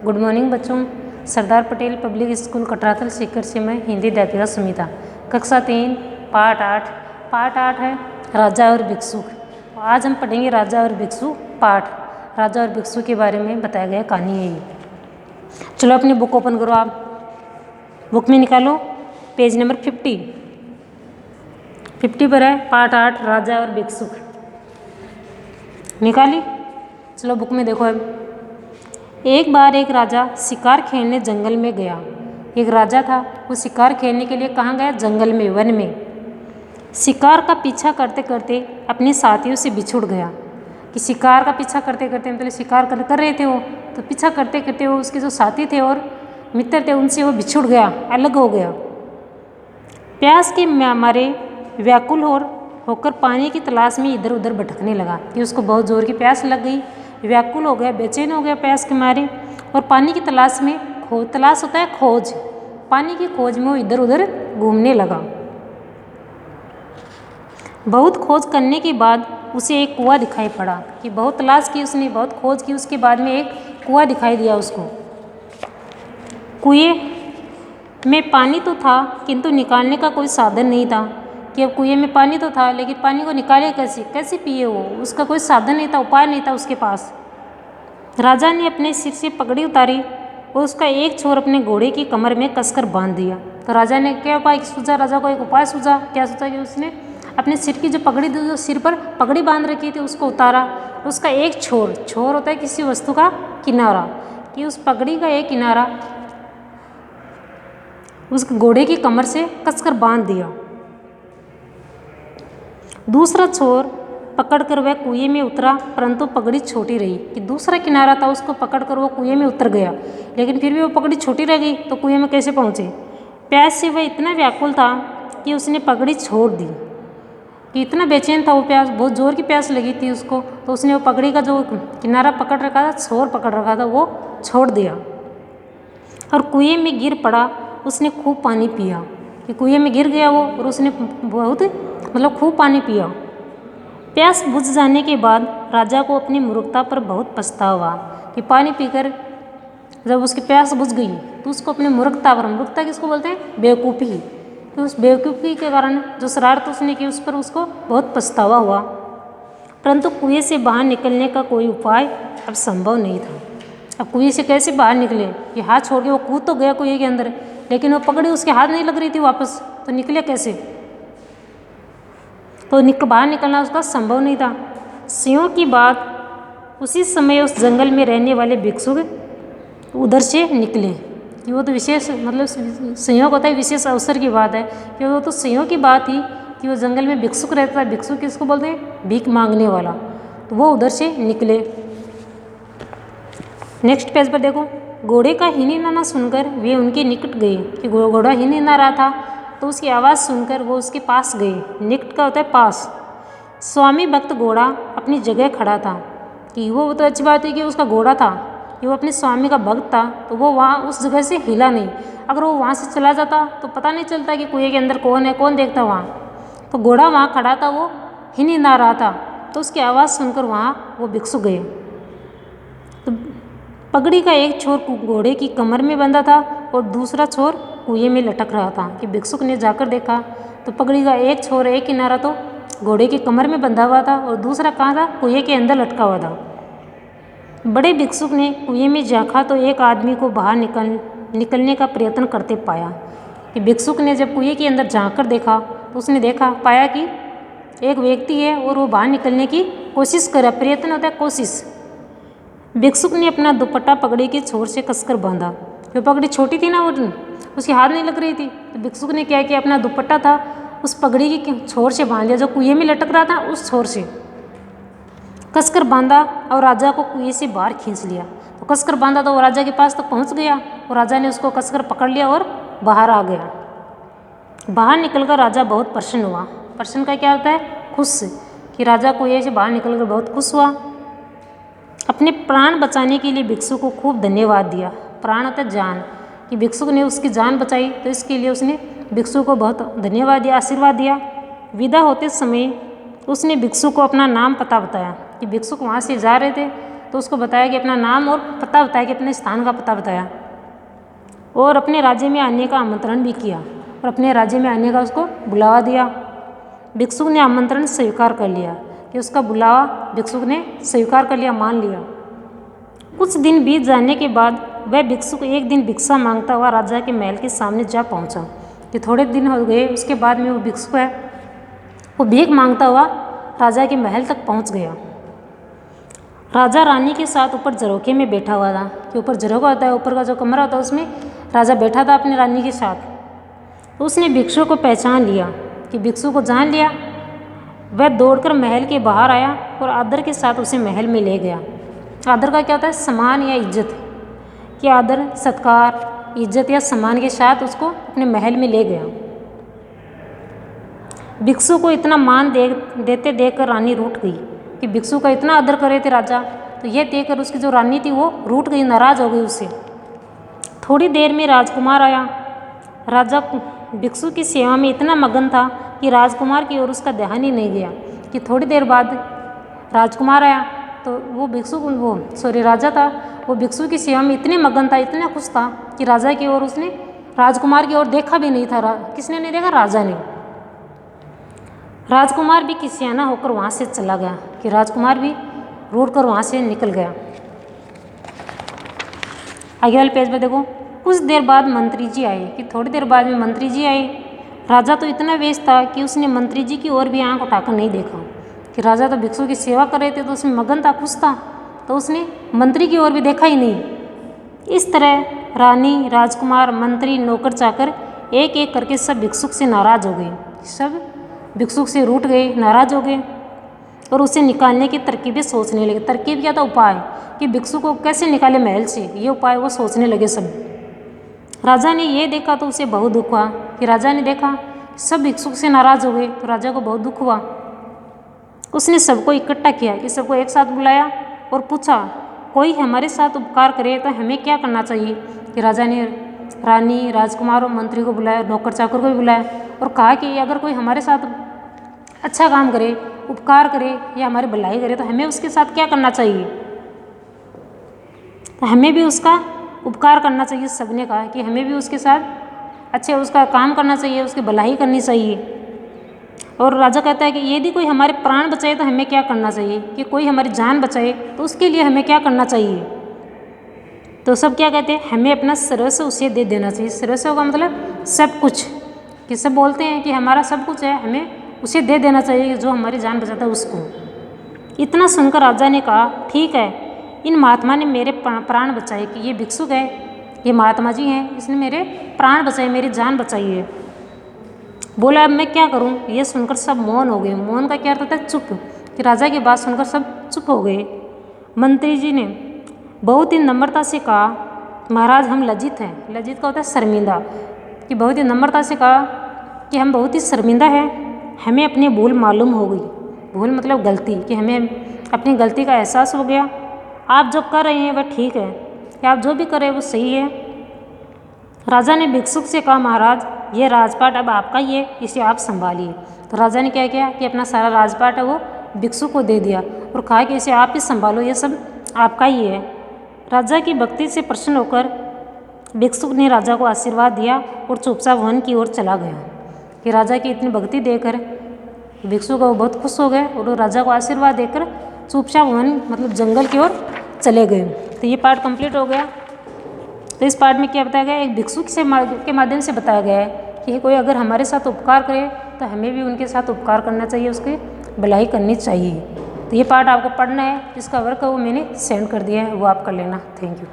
Good morning बच्चों। Sardar Patel public school कटरातल Sikar से मैं हिंदी अध्यापिका सुमिता। कक्षा 3 पाठ 8 है राजा और भिक्षु। आज हम पढ़ेंगे राजा और भिक्षु पाठ। राजा और भिक्षु के बारे में बताया गया कहानी है ये। चलो अपनी बुक ओपन करो। आप बुक में निकालो पेज नंबर 50 पर है पाठ 8 राजा और भिक्षु। निकाली? चलो बुक में देखो। अब एक बार एक राजा शिकार खेलने जंगल में गया। एक राजा था, वो शिकार खेलने के लिए कहाँ गया? जंगल में, वन में। शिकार का पीछा करते करते अपने साथियों से बिछुड़ गया। कि शिकार का पीछा करते करते मतलब शिकार कर रहे थे वो, तो पीछा करते करते वो उसके जो साथी थे और मित्र थे उनसे वो बिछुड़ गया, अलग हो गया। प्यास के मारे व्याकुल होकर पानी की तलाश में इधर उधर भटकने लगा। कि उसको बहुत जोर की प्यास लग गई, व्याकुल हो गया, बेचैन हो गया प्यास के मारे, और पानी की तलाश में तलाश होता है खोज, पानी की खोज में वो इधर उधर घूमने लगा। बहुत खोज करने के बाद उसे एक कुआं दिखाई पड़ा। कि बहुत तलाश की उसने, बहुत खोज की, उसके बाद में एक कुआं दिखाई दिया उसको। कुएं में पानी तो था किंतु निकालने का कोई साधन नहीं था। कि अब कुएं में पानी तो था लेकिन पानी को निकाले कैसे पिए वो, उसका कोई साधन नहीं था, उपाय नहीं था उसके पास। राजा ने अपने सिर से पगड़ी उतारी और उसका एक छोर अपने घोड़े की कमर में कसकर बांध दिया। तो राजा ने क्या उपाय सूझा? राजा को एक उपाय सूझा। क्या सोचा? कि उसने अपने सिर की जो पगड़ी, जो सिर पर पगड़ी बांध रखी थी, उसको उतारा। उसका एक छोर होता है किसी वस्तु का किनारा, कि उस पगड़ी का एक किनारा उस घोड़े की कमर से कसकर बांध दिया। दूसरा छोर पकड़कर वह कुएं में उतरा, परंतु पगड़ी छोटी रही। कि दूसरा किनारा था, उसको पकड़कर वो कुएं में उतर गया, लेकिन फिर भी वो पगड़ी छोटी रह गई, तो कुएं में कैसे पहुंचे? प्यास से वह इतना व्याकुल था कि उसने पगड़ी छोड़ दी। कि इतना बेचैन था वो, प्यास, बहुत जोर की प्यास लगी थी उसको, तो उसने वो पगड़ी का जो किनारा पकड़ रखा था, छोर पकड़ रखा था, वो छोड़ दिया और कुएं में गिर पड़ा। उसने खूब पानी पिया। कि कुएं में गिर गया वो और उसने बहुत खूब पानी पिया। प्यास बुझ जाने के बाद राजा को अपनी मूर्खता पर बहुत पछतावा। कि पानी पीकर जब उसकी प्यास बुझ गई तो उसको अपनी मूर्खता किसको बोलते हैं? बेवकूफ़ी। तो उस बेवकूफ़ी के कारण जो शरारत उसने की उस पर उसको बहुत पछतावा हुआ। परंतु कुएं से बाहर निकलने का कोई उपाय अब संभव नहीं था। अब कुएं से कैसे बाहर निकले? कि हाथ छोड़ के वो कूद तो गया कुएं के अंदर, लेकिन वो पगड़ी उसके हाथ नहीं लग रही थी वापस, तो निकले कैसे? तो बाहर निकलना उसका संभव नहीं था। सिंहों की बात, उसी समय उस जंगल में रहने वाले भिक्षुक उधर से निकले। कि वो तो विशेष सिंहों को होता है, विशेष अवसर की बात है कि वो तो सिंहों की बात ही कि वो जंगल में भिक्षुक रहता है। भिक्षुक किसको बोलते हैं? भीख मांगने वाला। तो वो उधर से निकले। नेक्स्ट पेज पर देखो। घोड़े का हिनहिनाना सुनकर वे उनके निकट गए। कि घोड़ा हिनहिना रहा था तो उसकी आवाज़ सुनकर वो उसके पास गए। निकट का होता है पास। स्वामी भक्त घोड़ा अपनी जगह खड़ा था। कि वो तो अच्छी बात है कि उसका घोड़ा था, कि वो अपने स्वामी का भक्त था, तो वो वहाँ उस जगह से हिला नहीं। अगर वो वहाँ से चला जाता तो पता नहीं चलता कि कुएं के अंदर कौन है, कौन देखता वहाँ। तो घोड़ा वहाँ खड़ा था, वो हिनहिना रहा था, तो उसकी आवाज़ सुनकर वहाँ वो भिक्षु गए। तो पगड़ी का एक छोर घोड़े की कमर में बंधा था और दूसरा छोर कुएं में लटक रहा था। कि भिक्षुक ने जाकर देखा तो पगड़ी का एक छोर, एक किनारा तो घोड़े की कमर में बंधा हुआ था और दूसरा कहाँ था? कुएं के अंदर लटका हुआ था। बड़े भिक्षुक ने कुएं में झांका तो एक आदमी को बाहर निकलने का प्रयत्न करते पाया। कि भिक्षुक ने जब कुएं के अंदर झांक कर देखा तो उसने पाया कि एक व्यक्ति है और वो बाहर निकलने की कोशिश कर रहा। प्रयत्न होता है कोशिश। भिक्षुक ने अपना दुपट्टा पगड़ी के छोर से कसकर बांधा। जो पगड़ी छोटी थी ना, वो उसके हाथ नहीं लग रही थी, तो भिक्षुक ने क्या किया? अपना दुपट्टा था उस पगड़ी के छोर से बांध लिया, जो कुएं में लटक रहा था उस छोर से कसकर बांधा और राजा को कुएं से बाहर खींच लिया। तो कसकर बांधा तो वो राजा के पास तक पहुंच गया और राजा ने उसको कसकर पकड़ लिया और बाहर आ गया। बाहर निकलकर राजा बहुत प्रसन्न हुआ। प्रसन्न का क्या होता है? खुश। कि राजा कुएं से बाहर निकलकर बहुत खुश हुआ। अपने प्राण बचाने के लिए भिक्षु को खूब धन्यवाद दिया। प्राण होता है जान। कि भिक्षुक ने उसकी जान बचाई तो इसके लिए उसने भिक्षु को बहुत धन्यवाद दिया, आशीर्वाद दिया। विदा होते समय उसने भिक्षु को अपना नाम पता बताया। कि भिक्षुक वहाँ से जा रहे थे तो उसको बताया कि अपना नाम और पता बताया, कि अपने स्थान का पता बताया, और अपने राज्य में आने का आमंत्रण भी किया और अपने राज्य में आने का उसको बुलावा दिया। भिक्षुक ने आमंत्रण स्वीकार कर लिया, कि उसका बुलावा भिक्षुक ने स्वीकार कर लिया, मान लिया। कुछ दिन बीत जाने के बाद वह भिक्षुक एक दिन भिक्षा मांगता हुआ राजा के महल के सामने जा पहुंचा। कि थोड़े दिन हो गए, उसके बाद में वो भिक्षुक है वो भीख मांगता हुआ राजा के महल तक पहुंच गया। राजा रानी के साथ ऊपर झरोखे में बैठा हुआ था, कि ऊपर झरोखा होता है, ऊपर का जो कमरा होता है उसमें राजा बैठा था अपनी रानी के साथ। तो उसने भिक्षु को पहचान लिया, कि भिक्षु को जान लिया। वह दौड़कर महल के बाहर आया और आदर के साथ उसे महल में ले गया। आदर का क्या होता है? सम्मान या इज्जत, कि आदर सत्कार इज्जत या सम्मान के साथ उसको अपने महल में ले गया। भिक्षु को इतना मान देते देखकर रानी रूठ गई, कि भिक्षु का इतना आदर कर रहे थे राजा, तो यह देखकर उसकी जो रानी थी वो रूठ गई, नाराज हो गई उससे। थोड़ी देर में राजकुमार आया। राजा भिक्षु की सेवा में इतना मगन था कि राजकुमार की ओर उसका ध्यान ही नहीं गया। कि थोड़ी देर बाद राजकुमार आया, तो वो राजा था, वो भिक्षु की सेवा में इतने मगन था, इतना खुश था कि राजा की ओर उसने राजकुमार की ओर देखा भी नहीं था। किसने नहीं देखा? राजा ने। राजकुमार भी किसियाना होकर वहाँ से चला गया, कि राजकुमार भी रूठ कर वहाँ से निकल गया। आगे वाले पेज पर देखो, कुछ देर बाद मंत्री जी आए, कि थोड़ी देर बाद में मंत्री जी आए। राजा तो इतना व्यस्त था कि उसने मंत्री जी की ओर भी आंख उठाकर नहीं देखा, कि राजा तो भिक्षु की सेवा कर रहे थे तो उसमें मगन था, खुश था, तो उसने मंत्री की ओर भी देखा ही नहीं। इस तरह रानी, राजकुमार, मंत्री, नौकर चाकर एक एक करके सब भिक्षुक से नाराज हो गए। सब भिक्षुक से रूठ गए, नाराज हो गए और उसे निकालने की तरकीबें सोचने लगे। तरकीब क्या था? उपाय, कि भिक्षु को कैसे निकाले महल से, ये उपाय वो सोचने लगे सब। राजा ने ये देखा तो उसे बहुत दुख हुआ, कि राजा ने देखा सब भिक्षुक से नाराज हो गए, तो राजा को बहुत दुख हुआ। उसने सबको इकट्ठा किया, कि सबको एक साथ बुलाया और पूछा, कोई हमारे साथ उपकार करे तो हमें क्या करना चाहिए? कि राजा ने रानी, राजकुमार और मंत्री को बुलाया, नौकर चाकर को भी बुलाया और कहा कि अगर कोई हमारे साथ अच्छा काम करे, उपकार करे या हमारी भलाई करे तो हमें उसके साथ क्या करना चाहिए? तो हमें भी उसका उपकार करना चाहिए। सबने कहा कि हमें भी उसके साथ अच्छे उसका काम करना चाहिए, उसकी भलाई करनी चाहिए। और राजा कहता है कि यदि कोई हमारे प्राण बचाए तो हमें क्या करना चाहिए? कि कोई हमारी जान बचाए तो उसके लिए हमें क्या करना चाहिए? तो सब क्या कहते हैं? हमें अपना सर्वस्व उसे दे देना चाहिए। सर्वस्व का मतलब सब कुछ, कि सब बोलते हैं कि हमारा सब कुछ है, हमें उसे दे देना चाहिए जो हमारी जान बचाता है उसको। इतना सुनकर राजा ने कहा, ठीक है, इन महात्मा ने मेरे प्राण बचाए, कि ये भिक्षुक है, ये महात्मा जी हैं, इसने मेरे प्राण बचाए, मेरी जान बचाई है। बोला अब मैं क्या करूं? ये सुनकर सब मौन हो गए। मौन का क्या अर्थ होता है? चुप, कि राजा की बात सुनकर सब चुप हो गए। मंत्री जी ने बहुत ही नम्रता से कहा, महाराज हम लज्जित हैं। लज्जित का होता है शर्मिंदा, कि बहुत ही नम्रता से कहा कि हम बहुत ही शर्मिंदा हैं, हमें अपनी भूल मालूम हो गई। भूल मतलब गलती, कि हमें अपनी गलती का एहसास हो गया। आप जो कर रहे हैं वह ठीक है, कि आप जो भी कर रहे हैं वो सही है। राजा ने भिक्षुक से कहा, महाराज ये राजपाट अब आपका ही है, इसे आप संभालिए। तो राजा ने क्या किया कि अपना सारा राजपाट है वो भिक्षुक को दे दिया और कहा कि इसे आप ही संभालो, ये सब आपका ही है। राजा की भक्ति से प्रसन्न होकर भिक्षुक ने राजा को आशीर्वाद दिया और चुपचाप वन की ओर चला गया। कि राजा की इतनी भक्ति देकर भिक्षुक बहुत खुश हो गए और वो राजा को आशीर्वाद देकर चुपचाप वन मतलब जंगल की ओर चले गए। तो ये पार्ट कंप्लीट हो गया। तो इस पार्ट में क्या बताया गया? एक भिक्षुक के माध्यम से बताया गया है कि कोई अगर हमारे साथ उपकार करे तो हमें भी उनके साथ उपकार करना चाहिए, उसकी भलाई करनी चाहिए। तो ये पार्ट आपको पढ़ना है, जिसका वर्क है वो मैंने सेंड कर दिया है, वो आप कर लेना। Thank you.